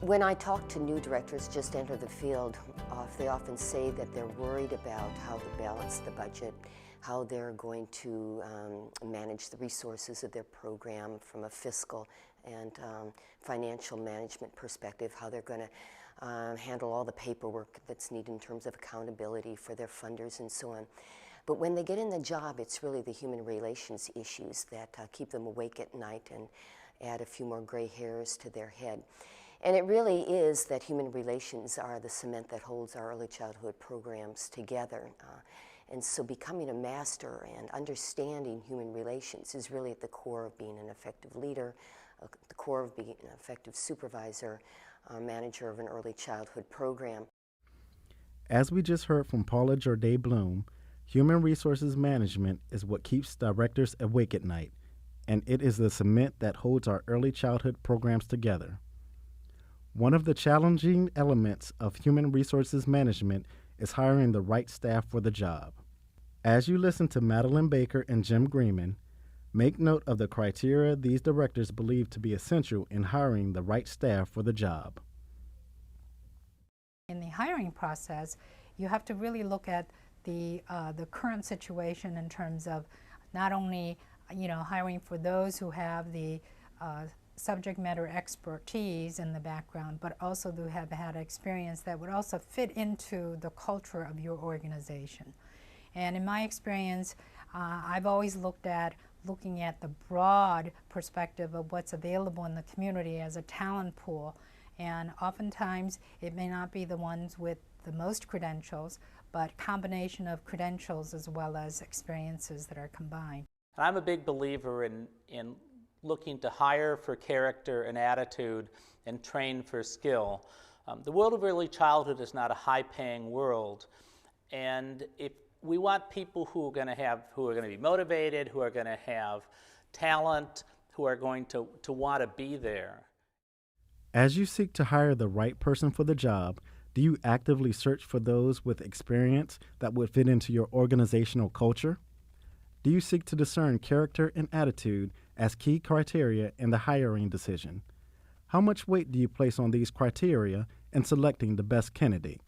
When I talk to new directors just enter the field, they often say that they're worried about how to balance the budget, how they're going to manage the resources of their program from a fiscal and financial management perspective, how they're going to handle all the paperwork that's needed in terms of accountability for their funders and so on. But when they get in the job, it's really the human relations issues that keep them awake at night and add a few more gray hairs to their head. And it really is that human relations are the cement that holds our early childhood programs together. And so becoming a master and understanding human relations is really at the core of being an effective leader, the core of being an effective supervisor, manager of an early childhood program. As we just heard from Paula Jorday Bloom, human resources management is what keeps directors awake at night, and it is the cement that holds our early childhood programs together. One of the challenging elements of human resources management is hiring the right staff for the job. As you listen to Madeline Baker and Jim Greenman, make note of the criteria these directors believe to be essential in hiring the right staff for the job. In the hiring process, you have to really look at the current situation in terms of not only hiring for those who have the subject matter expertise in the background, but also who have had experience that would also fit into the culture of your organization. And in my experience, I've always looking at the broad perspective of what's available in the community as a talent pool. And oftentimes, it may not be the ones with the most credentials, but combination of credentials as well as experiences that are combined. I'm a big believer in looking to hire for character and attitude and train for skill. The world of early childhood is not a high-paying world, and if we want people who are going to be motivated, who are going to have talent, who are going to want to be there. As you seek to hire the right person for the job, do you actively search for those with experience that would fit into your organizational culture? Do you seek to discern character and attitude as key criteria in the hiring decision? How much weight do you place on these criteria in selecting the best candidate?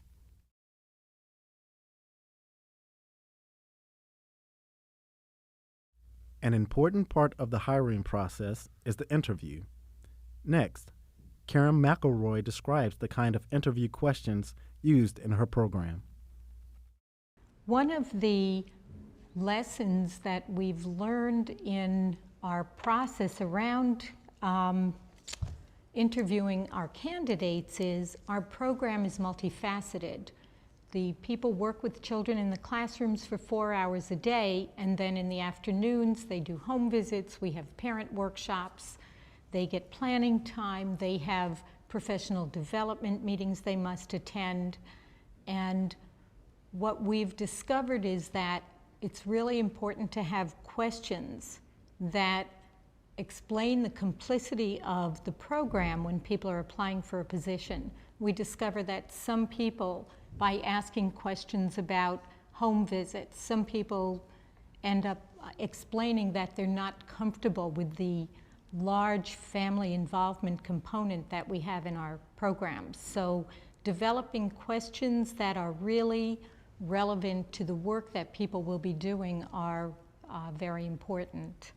An important part of the hiring process is the interview. Next, Karen McElroy describes the kind of interview questions used in her program. One of the lessons that we've learned in our process around interviewing our candidates is our program is multifaceted. The people work with children in the classrooms for 4 hours a day, and then in the afternoons they do home visits, we have parent workshops, they get planning time, they have professional development meetings they must attend. And what we've discovered is that it's really important to have questions that explain the complexity of the program when people are applying for a position. We discover that some people, by asking questions about home visits, some people end up explaining that they're not comfortable with the large family involvement component that we have in our programs. So developing questions that are really relevant to the work that people will be doing are very important.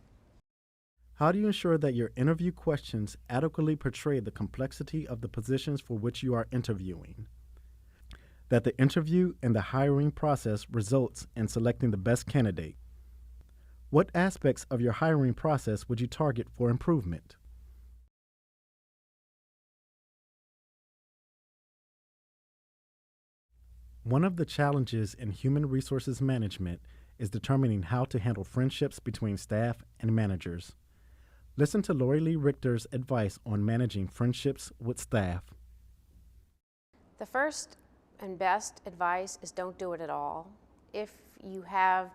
How do you ensure that your interview questions adequately portray the complexity of the positions for which you are interviewing? That the interview and the hiring process results in selecting the best candidate? What aspects of your hiring process would you target for improvement? One of the challenges in human resources management is determining how to handle friendships between staff and managers. Listen to Lori Lee Richter's advice on managing friendships with staff. The first and best advice is don't do it at all. If you have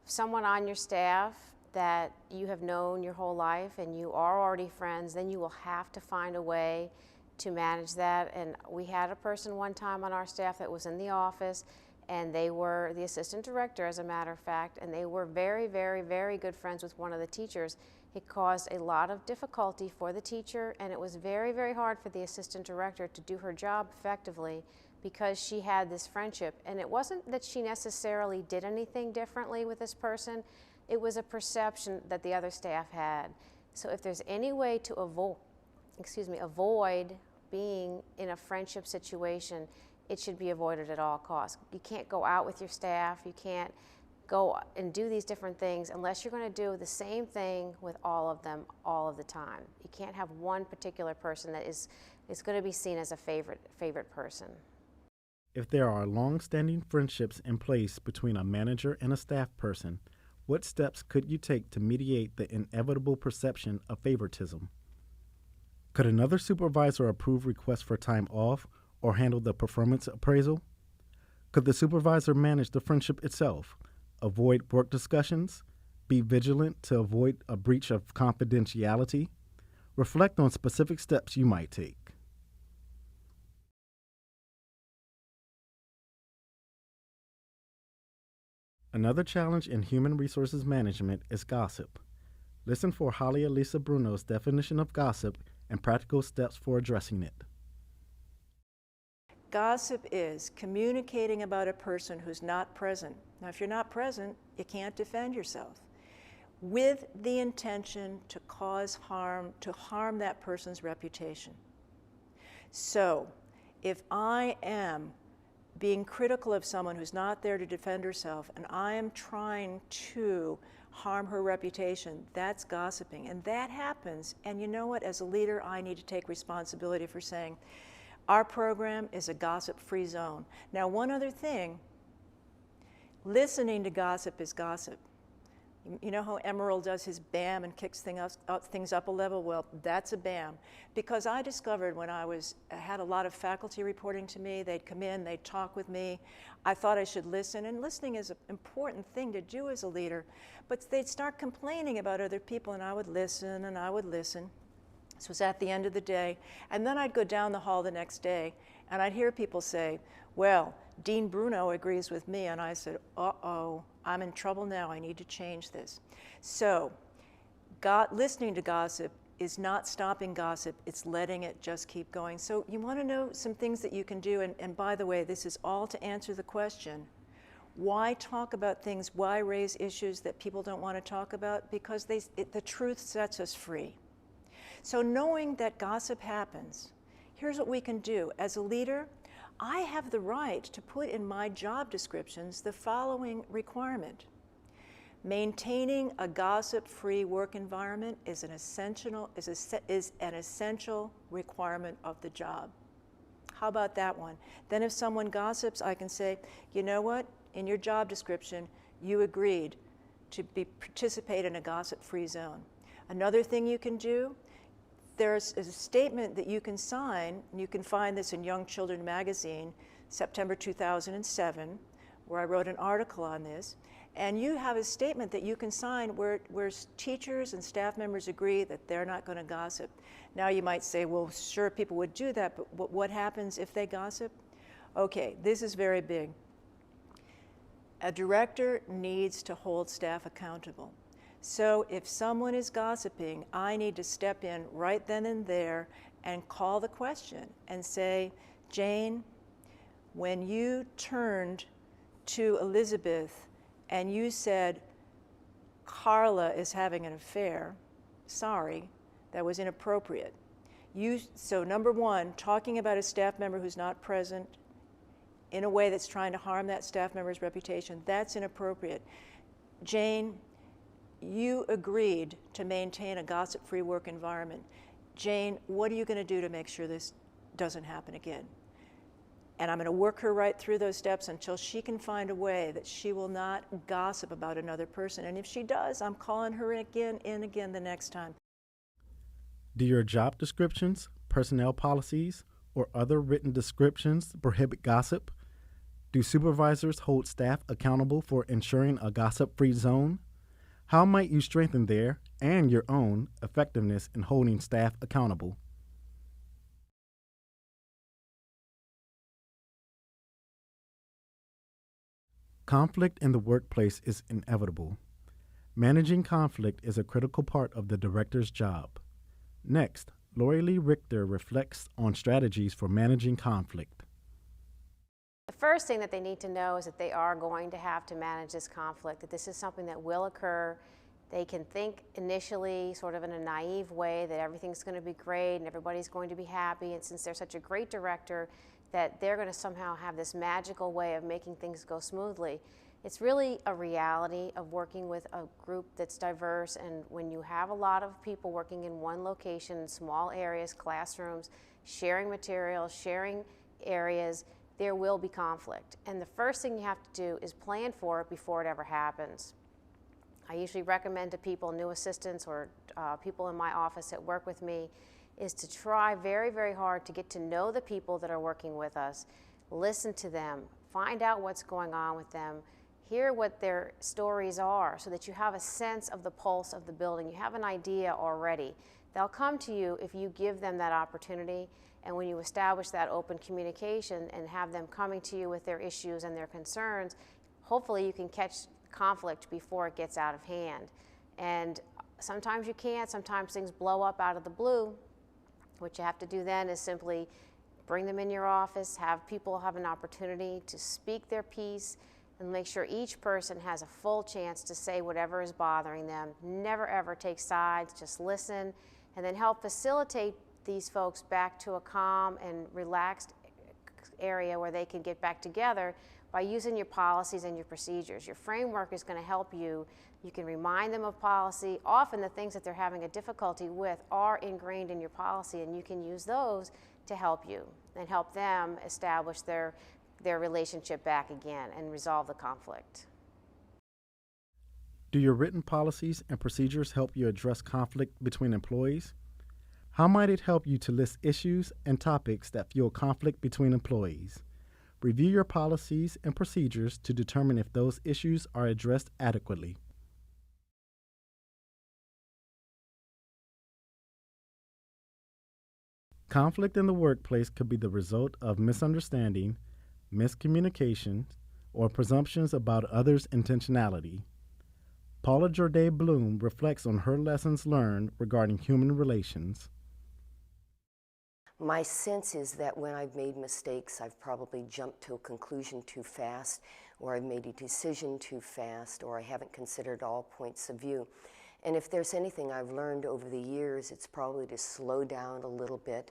someone on your staff that you have known your whole life and you are already friends, then you will have to find a way to manage that. And we had a person one time on our staff that was in the office and they were the assistant director, as a matter of fact, and they were very, very, very good friends with one of the teachers. It caused a lot of difficulty for the teacher, and it was very, very hard for the assistant director to do her job effectively because she had this friendship. And it wasn't that she necessarily did anything differently with this person, it was a perception that the other staff had. So if there's any way to avoid being in a friendship situation, it should be avoided at all costs. You can't go out with your staff, you can't go and do these different things unless you're going to do the same thing with all of them all of the time. You can't have one particular person that is going to be seen as a favorite person. If there are long-standing friendships in place between a manager and a staff person, what steps could you take to mediate the inevitable perception of favoritism? Could another supervisor approve requests for time off or handle the performance appraisal? Could the supervisor manage the friendship itself, avoid work discussions, be vigilant to avoid a breach of confidentiality? Reflect on specific steps you might take. Another challenge in human resources management is gossip. Listen for Holly Elisa Bruno's definition of gossip and practical steps for addressing it. Gossip is communicating about a person who's not present. Now, if you're not present, you can't defend yourself, with the intention to cause harm, to harm that person's reputation. So, if I am being critical of someone who's not there to defend herself, and I am trying to harm her reputation, that's gossiping. And that happens, and you know what, as a leader, I need to take responsibility for saying, our program is a gossip-free zone. Now, one other thing, listening to gossip is gossip. You know how Emerald does his BAM and kicks things up a level? Well, that's a BAM. Because I discovered when I had a lot of faculty reporting to me, they'd come in, they'd talk with me. I thought I should listen, and listening is an important thing to do as a leader. But they'd start complaining about other people, and I would listen, and I would listen. This was at the end of the day. And then I'd go down the hall the next day, and I'd hear people say, well, Dean Bruno agrees with me. And I said, uh-oh, I'm in trouble now. I need to change this. So listening to gossip is not stopping gossip. It's letting it just keep going. So you want to know some things that you can do. And by the way, this is all to answer the question, why talk about things? Why raise issues that people don't want to talk about? Because the truth sets us free. So knowing that gossip happens, here's what we can do. As a leader, I have the right to put in my job descriptions the following requirement. Maintaining a gossip-free work environment is an essential requirement of the job. How about that one? Then if someone gossips, I can say, you know what? In your job description, you agreed to participate in a gossip-free zone. Another thing you can do, there's a statement that you can sign, and you can find this in Young Children Magazine, September 2007, where I wrote an article on this. And you have a statement that you can sign where teachers and staff members agree that they're not going to gossip. Now you might say, well, sure, people would do that, but what happens if they gossip? Okay, this is very big. A director needs to hold staff accountable. So if someone is gossiping, I need to step in right then and there and call the question and say, Jane, when you turned to Elizabeth and you said, Carla is having an affair, sorry, that was inappropriate. So number one, talking about a staff member who's not present in a way that's trying to harm that staff member's reputation, that's inappropriate. Jane, you agreed to maintain a gossip-free work environment. Jane, what are you going to do to make sure this doesn't happen again? And I'm going to work her right through those steps until she can find a way that she will not gossip about another person. And if she does, I'm calling her again and again the next time. Do your job descriptions, personnel policies, or other written descriptions prohibit gossip? Do supervisors hold staff accountable for ensuring a gossip-free zone? How might you strengthen their and your own effectiveness in holding staff accountable? Conflict in the workplace is inevitable. Managing conflict is a critical part of the director's job. Next, Lori Lee Richter reflects on strategies for managing conflict. The first thing that they need to know is that they are going to have to manage this conflict, that this is something that will occur. They can think initially sort of in a naive way that everything's going to be great and everybody's going to be happy, and since they're such a great director that they're going to somehow have this magical way of making things go smoothly. It's really a reality of working with a group that's diverse, and when you have a lot of people working in one location, small areas, classrooms, sharing materials, sharing areas, there will be conflict. And the first thing you have to do is plan for it before it ever happens. I usually recommend to people, new assistants or people in my office that work with me, is to try very, very hard to get to know the people that are working with us, listen to them, find out what's going on with them, hear what their stories are so that you have a sense of the pulse of the building. You have an idea already. They'll come to you if you give them that opportunity, and when you establish that open communication and have them coming to you with their issues and their concerns, hopefully you can catch conflict before it gets out of hand. And sometimes you can't, sometimes things blow up out of the blue. What you have to do then is simply bring them in your office, have people have an opportunity to speak their piece, and make sure each person has a full chance to say whatever is bothering them. Never ever take sides, just listen, and then help facilitate these folks back to a calm and relaxed area where they can get back together by using your policies and your procedures. Your framework is going to help you. You can remind them of policy. Often the things that they're having a difficulty with are ingrained in your policy, and you can use those to help you and help them establish their relationship back again and resolve the conflict. Do your written policies and procedures help you address conflict between employees? How might it help you to list issues and topics that fuel conflict between employees? Review your policies and procedures to determine if those issues are addressed adequately. Conflict in the workplace could be the result of misunderstanding, miscommunication, or presumptions about others' intentionality. Paula Jorday Bloom reflects on her lessons learned regarding human relations. My sense is that when I've made mistakes, I've probably jumped to a conclusion too fast, or I've made a decision too fast, or I haven't considered all points of view. And if there's anything I've learned over the years, it's probably to slow down a little bit,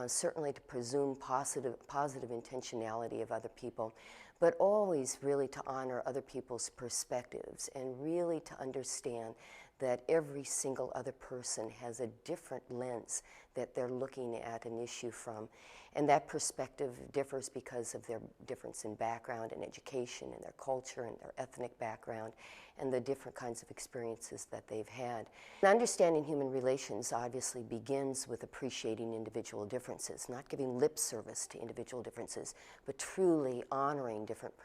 certainly to presume positive intentionality of other people, but always really to honor other people's perspectives and really to understand that every single other person has a different lens that they're looking at an issue from. And that perspective differs because of their difference in background and education and their culture and their ethnic background and the different kinds of experiences that they've had. And understanding human relations obviously begins with appreciating individual differences, not giving lip service to individual differences, but truly honoring different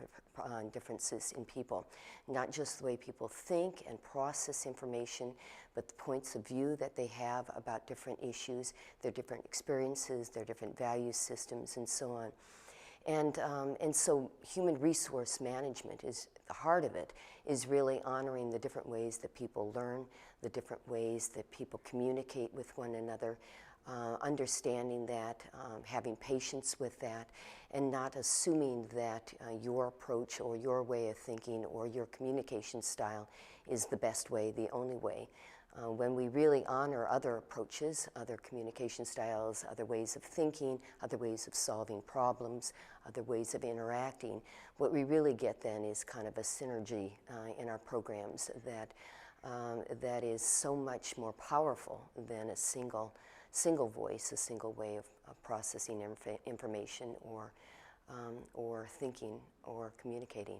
differences in people, not just the way people think and process information, but the points of view that they have about different issues, their different experiences, their different value systems, and so on. And so human resource management is, the heart of it, is really honoring the different ways that people learn, the different ways that people communicate with one another, understanding that, having patience with that, and not assuming that your approach or your way of thinking or your communication style is the best way, the only way. When we really honor other approaches, other communication styles, other ways of thinking, other ways of solving problems, other ways of interacting, what we really get then is kind of a synergy in our programs that is so much more powerful than a single voice, a single way of processing information or thinking or communicating.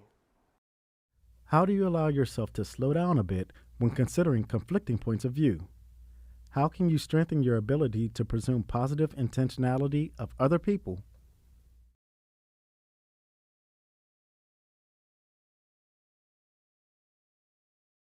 How do you allow yourself to slow down a bit when considering conflicting points of view? How can you strengthen your ability to presume positive intentionality of other people